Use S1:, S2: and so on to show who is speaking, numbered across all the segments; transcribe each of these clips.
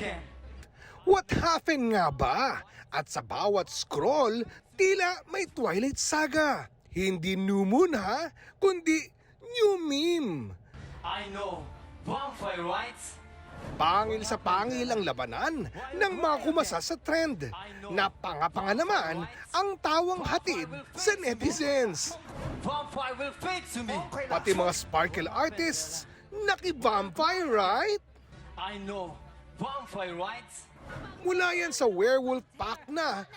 S1: again.
S2: What happened nga ba? At sa bawat scroll, tila may Twilight Saga. Hindi new moon ha, kundi new meme.
S1: I know vampire rights.
S2: Pangil sa pangil ang labanan ng mga kumasa sa trend. Napangapanga naman ang tawang hatid sa netizens.
S1: Vampire will fade to me.
S2: Pati mga sparkle artists, naki-vampire, right?
S1: I know vampire rights.
S2: Mula yan sa werewolf pack na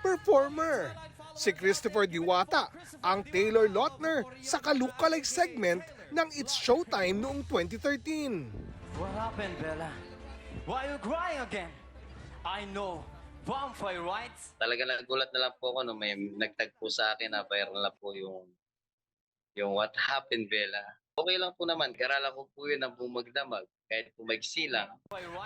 S2: performer. Si Christopher Diwata, ang Taylor Lautner sa Kalukalay segment ng It's Showtime noong 2013.
S1: What happened, Bella? Why are you crying again? I know vampire rights.
S3: Talaga nagulat na lang po ako nung may nagtagpo sa akin na viral na po yung What Happened, Bella. Okay lang po naman, karalan ko po yun ang bumagdamag, kahit pumaigsi lang.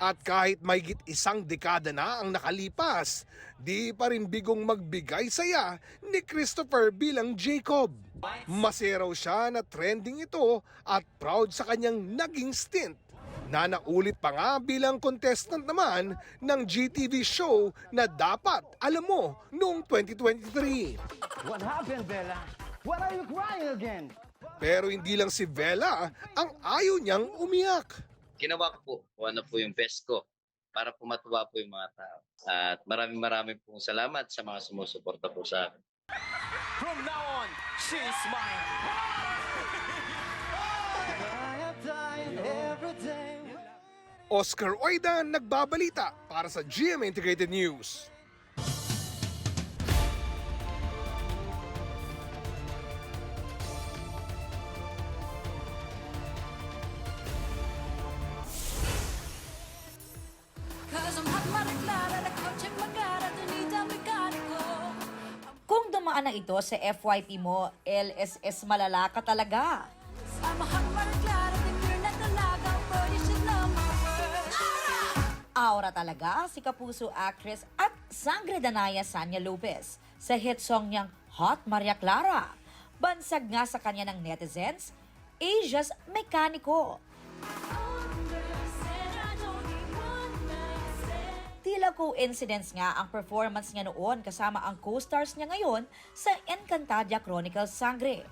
S2: At kahit mahigit isang dekada na ang nakalipas, di pa rin bigong magbigay saya ni Christopher bilang Jacob. Maseraw siya na trending ito at proud sa kanyang naging stint. Na naulit pa nga bilang contestant naman ng GTV show na dapat alam mo noong 2023.
S1: What happened, Bella? Why are you crying again?
S2: Pero hindi lang si Bella ang ayaw niyang umiyak.
S3: Ginawa ko po kung ano po yung best ko para pumatuwa po yung mga tao. At maraming pong salamat sa mga sumusuporta po sa akin.
S1: From now on, she is mine. I have died every day.
S2: Oscar Oida nagbabalita para sa GMA Integrated News.
S4: Kung dumaan na ito sa FYP mo, LSS malala ka talaga. Aura talaga si Kapuso actress at Sangre Danaya Sanya Lopez sa hit song niyang Hot Maria Clara. Bansag nga sa kanya ng netizens, Asia's Mekaniko. Tila coincidence nga ang performance niya noon kasama ang co-stars niya ngayon sa Encantadia Chronicles Sangre.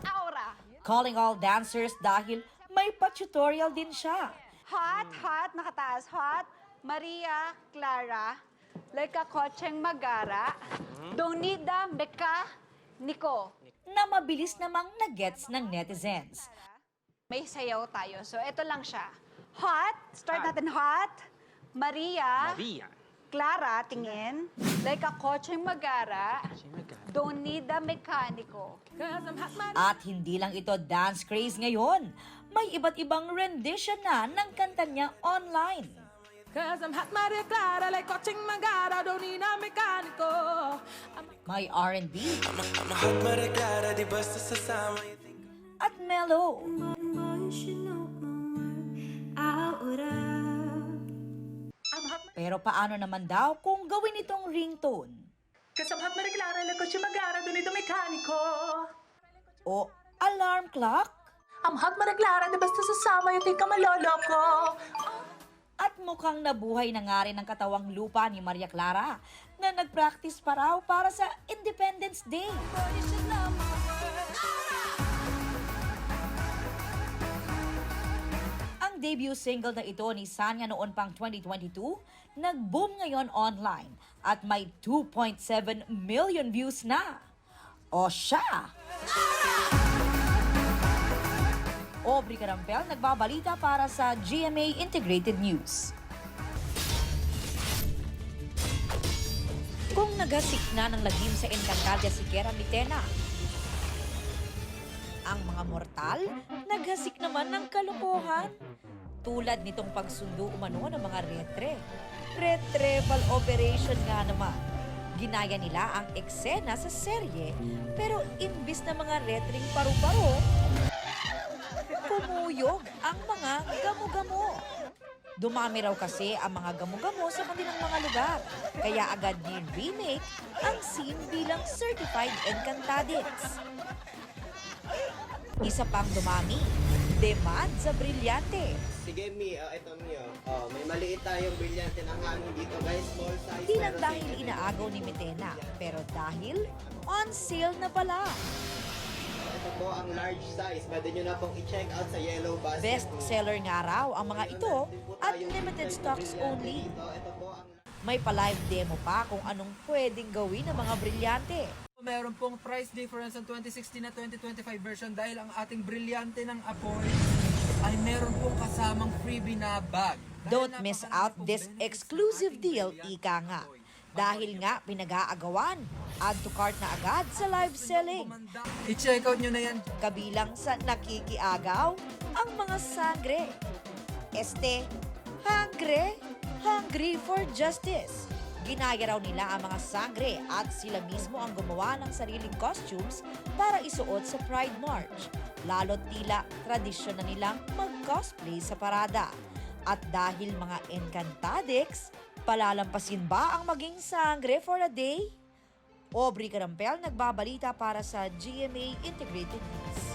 S5: Aura.
S4: Calling all dancers dahil may pa-tutorial din siya.
S5: Hot, nakataas. Hot, Maria Clara, like a kotseng magara, donida meka niko.
S4: Na mabilis namang nagets ng netizens.
S5: May sayaw tayo. So, ito lang siya. Hot, start natin hot, Maria Clara, tingin, like a kotseng magara, donida mekaniko.
S4: At hindi lang ito dance craze ngayon. May iba't ibang rendition na ng kanta niya online. May R&B at mellow. Pero paano naman daw kung gawin itong ringtone?
S6: Kasamhat mariklara lang ko siya mag-ara doon ito mekaniko.
S4: O alarm clock?
S6: Amhat mariklara na basta sasama yung tika maloloko.
S4: At mukhang nabuhay na nga rin ang katawang lupa ni Maria Clara na nag-practice pa raw para sa Independence Day. Ang debut single na ito ni Sanya noon pang 2022, nag-boom ngayon online at may 2.7 million views na. O siya! Aubrey Carampel nagbabalita para sa GMA Integrated News. Kung nagasik na ng lagim sa Encantadia si Kera Mitena, ang mga mortal naghasik naman ng kalokohan. Tulad nitong pagsundo umano ng mga retrieval operation nga naman. Ginaya nila ang eksena sa serye, pero imbis na mga retring paru-paro, kumuyog ang mga gamo-gamo. Dumami raw kasi ang mga gamo-gamo sa kanilang mga lugar, kaya agad ni-remake ang scene bilang certified Encantadits. Isa pang dumami, demand sa brilyante.
S7: Sige, Mi, ito Mio. May maliit tayong brilyante ng hangin dito, guys. Small size.
S4: Di lang
S7: pero
S4: dahil
S7: sa inyo
S4: inaagaw ni Mitena, pero dahil on sale na pala.
S7: Ito po ang large size. Pwede nyo na pong i-check out sa Yellow Basket.
S4: Best seller nga raw ang mga ito at limited stocks only.
S7: Ito po ang
S4: May pa-live demo pa kung anong pwedeng gawin ng mga brilyante.
S8: Meron pong price difference ng 2016 at 2025 version dahil ang ating brilyante ng Apoy ay meron pong kasamang freebie na bag.
S4: Don't miss out this exclusive deal, ika nga. Dahil nga pinag-aagawan, add to cart na agad sa live selling.
S8: I-check out nyo na yan.
S4: Kabilang sa nakikiagaw, ang mga sangre. Hungry for justice. Ginaya raw nila ang mga sangre at sila mismo ang gumawa ng sariling costumes para isuot sa Pride March. Lalo't tila tradisyon na nilang mag-cosplay sa parada. At dahil mga Encantadix, palalampasin ba ang maging sangre for a day? Aubrey Carampel nagbabalita para sa GMA Integrated News.